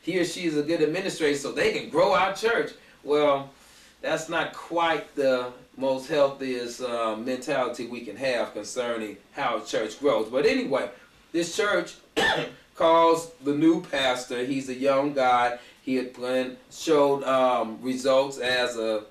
he or she is a good administrator so they can grow our church. Well, that's not quite the most healthiest mentality we can have concerning how a church grows. But anyway, this church calls the new pastor. He's a young guy. He had showed results as a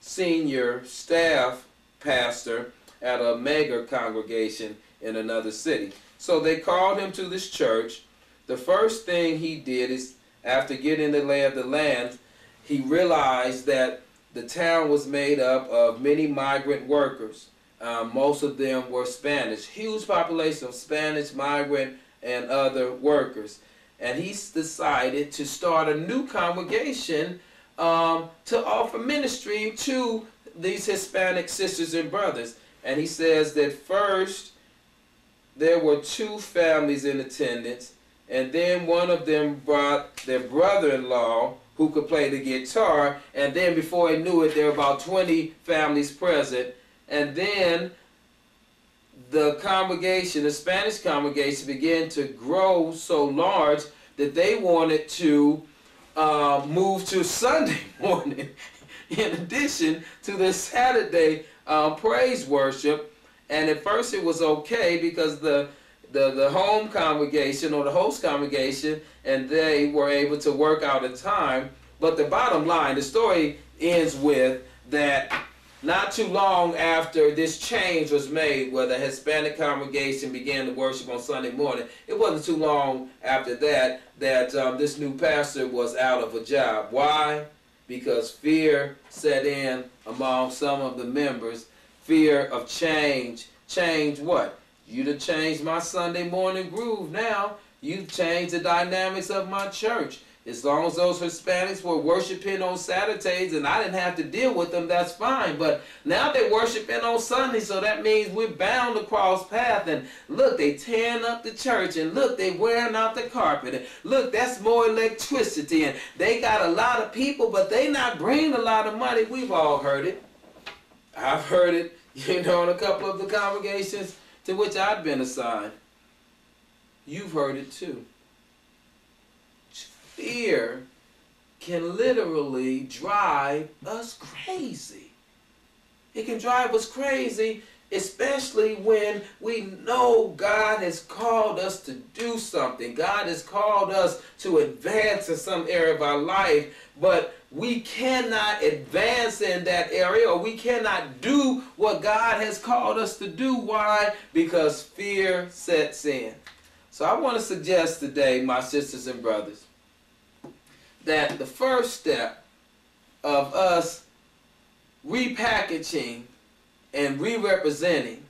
senior staff pastor at a mega congregation in another city. So they called him to this church. The first thing he did is, after getting the lay of the land, he realized that the town was made up of many migrant workers. Most of them were Spanish. Huge population of Spanish, migrant, and other workers. And he decided to start a new congregation to offer ministry to these Hispanic sisters and brothers. And he says that first there were 2 families in attendance, and then one of them brought their brother-in-law who could play the guitar, and then before he knew it, there were about 20 families present. And then the congregation, the Spanish congregation, began to grow so large that they wanted to move to Sunday morning in addition to the Saturday praise worship. And at first it was okay because the home congregation or the host congregation and they were able to work out a time. But the bottom line, the story ends with that not too long after this change was made where the Hispanic congregation began to worship on Sunday morning, it wasn't too long after that this new pastor was out of a job. Why? Because fear set in among some of the members. Fear of change. Change what? You'd have changed my Sunday morning groove now. You've changed the dynamics of my church. As long as those Hispanics were worshiping on Saturdays and I didn't have to deal with them, that's fine. But now they're worshiping on Sunday, so that means we're bound to cross paths. And look, they tearing up the church, and look, they wearing out the carpet. And look, that's more electricity. And they got a lot of people, but they not bringing a lot of money. We've all heard it. I've heard it, in a couple of the congregations to which I've been assigned. You've heard it too. Fear can literally drive us crazy. It can drive us crazy, especially when we know God has called us to do something. God has called us to advance in some area of our life, but we cannot advance in that area, or we cannot do what God has called us to do. Why? Because fear sets in. So I want to suggest today, my sisters and brothers, that the first step of us repackaging and re-representing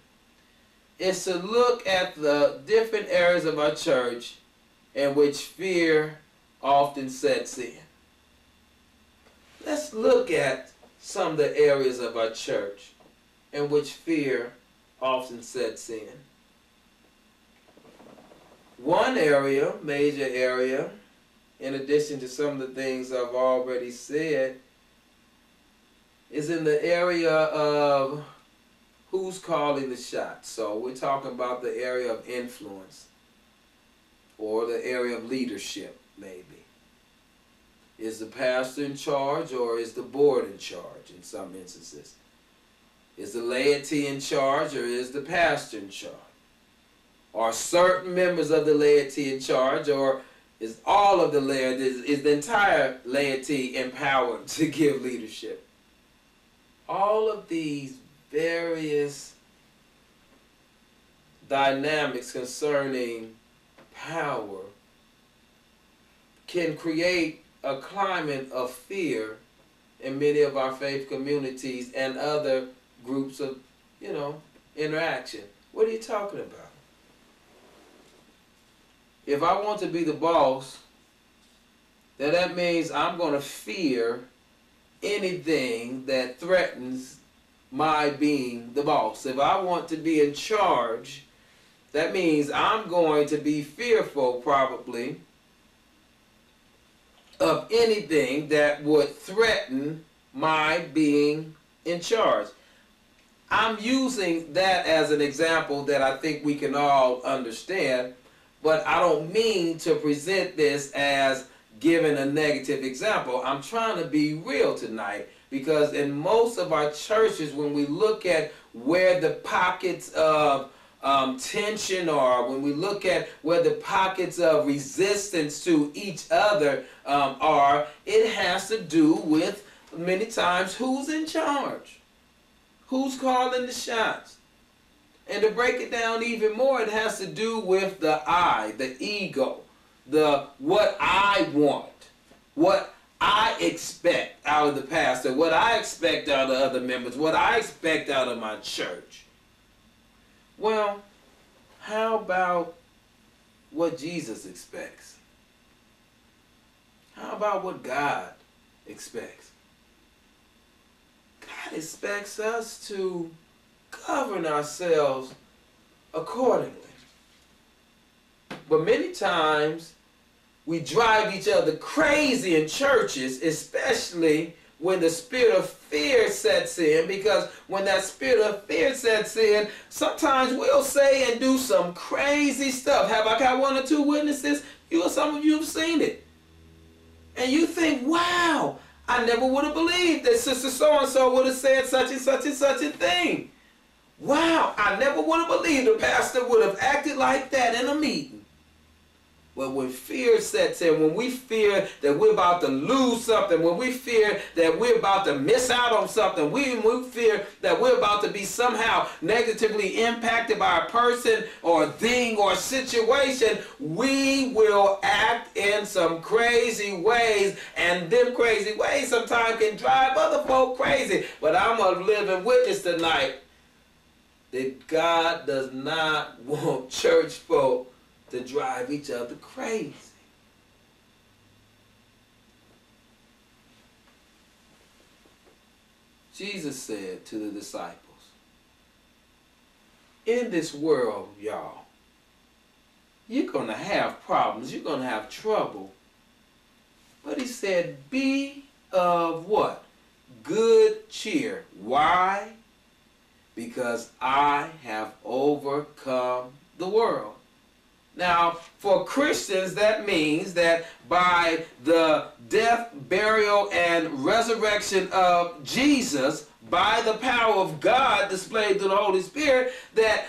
is to look at the different areas of our church in which fear often sets in. Let's look at some of the areas of our church in which fear often sets in. One area, major area, in addition to some of the things I've already said, is in the area of who's calling the shots. So we're talking about the area of influence or the area of leadership, maybe. Is the pastor in charge, or is the board in charge in some instances? Is the laity in charge, or is the pastor in charge? Are certain members of the laity in charge, or is all of the laity, is the entire laity empowered to give leadership? All of these various dynamics concerning power can create a climate of fear in many of our faith communities and other groups of, interaction. What are you talking about? If I want to be the boss, then that means I'm going to fear anything that threatens my being the boss. If I want to be in charge, that means I'm going to be fearful, probably, of anything that would threaten my being in charge. I'm using that as an example that I think we can all understand, but I don't mean to present this as giving a negative example. I'm trying to be real tonight, because in most of our churches, when we look at where the pockets of tension are, when we look at where the pockets of resistance to each other are, it has to do with, many times, who's in charge, who's calling the shots. And to break it down even more, it has to do with the I, the ego, the what I want, what I expect out of the pastor, what I expect out of other members, what I expect out of my church. Well, how about what Jesus expects? How about what God expects? God expects us to govern ourselves accordingly. But many times we drive each other crazy in churches, especially when the spirit of fear sets in, because when that spirit of fear sets in, sometimes we'll say and do some crazy stuff. Have I got one or two witnesses? Some of you have seen it. And you think, wow, I never would have believed that Sister So-and-so would have said such and such and such a thing. Wow, I never would have believed the pastor would have acted like that in a meeting. Well, when fear sets in, when we fear that we're about to lose something, when we fear that we're about to miss out on something, we fear that we're about to be somehow negatively impacted by a person or thing or situation, we will act in some crazy ways, and them crazy ways sometimes can drive other folk crazy. But I'm a living witness tonight that God does not want church folk to drive each other crazy. Jesus said to the disciples, in this world, y'all, you're going to have problems, you're going to have trouble. But he said, be of what? Good cheer. Why? Because I have overcome the world. Now, for Christians, that means that by the death, burial, and resurrection of Jesus, by the power of God displayed through the Holy Spirit, that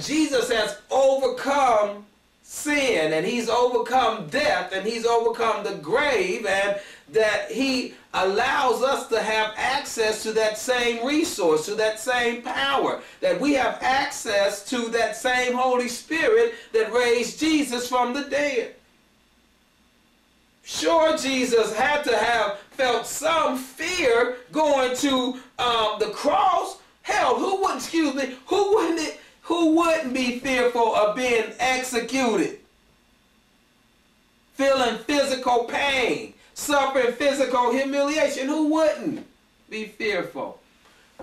Jesus has overcome sin, and he's overcome death, and he's overcome the grave, and that he allows us to have access to that same resource, to that same power, that we have access to that same Holy Spirit that raised Jesus from the dead. Sure, Jesus had to have felt some fear going to the cross. Hell, who wouldn't be fearful of being executed? Feeling physical pain, suffering physical humiliation. Who wouldn't be fearful?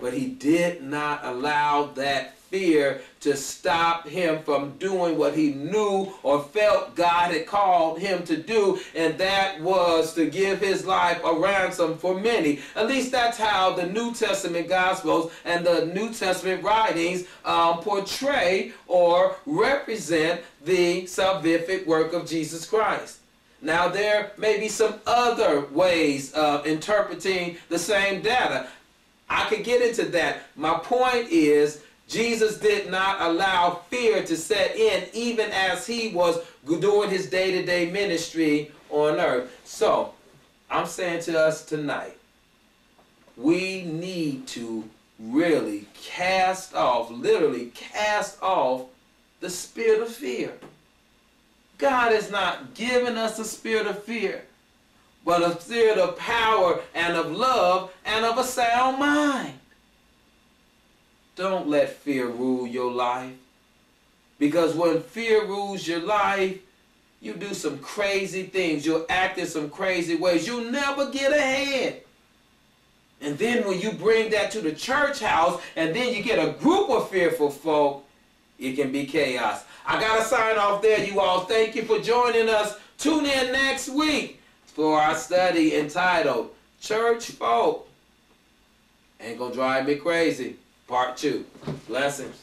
But he did not allow that fear to stop him from doing what he knew or felt God had called him to do, and that was to give his life a ransom for many. At least that's how the New Testament Gospels and the New Testament writings portray or represent the salvific work of Jesus Christ. Now, there may be some other ways of interpreting the same data. I could get into that. My point is, Jesus did not allow fear to set in even as he was doing his day-to-day ministry on earth. So, I'm saying to us tonight, we need to really cast off, literally cast off the spirit of fear. God has not given us a spirit of fear, but a spirit of power and of love and of a sound mind. Don't let fear rule your life, because when fear rules your life, you do some crazy things. You'll act in some crazy ways. You'll never get ahead. And then when you bring that to the church house and then you get a group of fearful folk, it can be chaos. I got to sign off there, you all. Thank you for joining us. Tune in next week for our study entitled Church Folk Ain't Gonna Drive Me Crazy, Part 2. Blessings.